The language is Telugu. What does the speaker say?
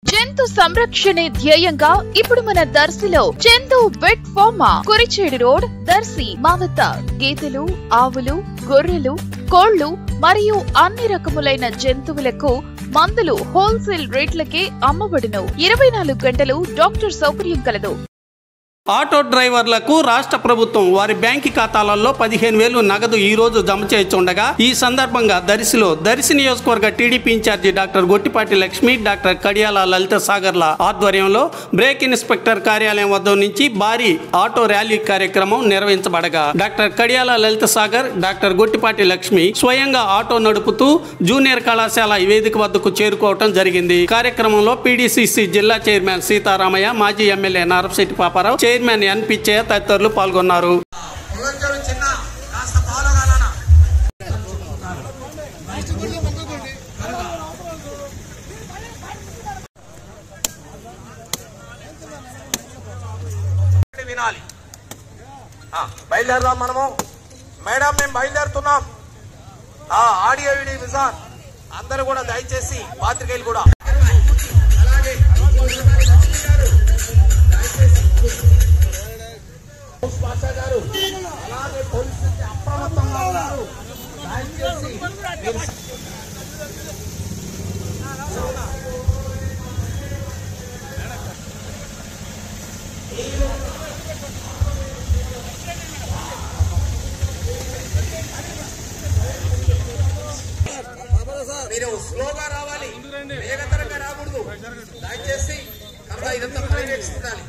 జంతు సంరక్షణే ధ్యేయంగా ఇప్పుడు మన దర్శిలో Chandu vet pharma Kurichedu road Darsi మా వద్ద గేదెలు, ఆవులు, గొర్రెలు, కోళ్లు మరియు అన్ని రకములైన జంతువులకు మందులు హోల్సేల్ రేట్లకే అమ్మబడును. 24 గంటలు డాక్టర్ సౌకర్యం కలదు. ఆటో డ్రైవర్లకు రాష్ట్ర ప్రభుత్వం వారి బ్యాంకు ఖాతాలలో 15,000 నగదు ఈ రోజు జమ చేస్తుండగా ఈ సందర్భంగా దర్శి నియోజకవర్గ టీడీపీ ఇన్ఛార్జి డాక్టర్ గొట్టిపాటి లక్ష్మి, డాక్టర్ కడియాల లలిత సాగర్ల ఆధ్వర్యంలో బ్రేక్ ఇన్స్పెక్టర్ కార్యాలయం వద్ద నుంచి భారీ ఆటో ర్యాలీ కార్యక్రమం నిర్వహించబడగా డాక్టర్ కడియాల లలిత సాగర్, డాక్టర్ గొట్టిపాటి లక్ష్మి స్వయంగా ఆటో నడుపుతూ జూనియర్ కళాశాల వేదిక వద్దకు చేరుకోవడం జరిగింది. కార్యక్రమంలో పీడీసీసీ జిల్లా చైర్మన్ సీతారామయ్య, మాజీ MLA Narapasetti Paparao, chairman N Pitchaiah తదితరులు పాల్గొన్నారు. వినాలి. బయలుదేరదాం మనము. మేడం మేము బయలుదేరుతున్నాం. ఆడియో వీడియో విజాన్ అందరూ కూడా దయచేసి పాత్రికేయులు కూడా అలాగే అలాగే పోలీసులకి అప్రమత్తంగా ఉన్నారు. దయచేసి మీరు స్లోగా రావాలి, వేగతరంగా రాకూడదు. దయచేసి ఇదంతా పర్యవేక్షించాలి.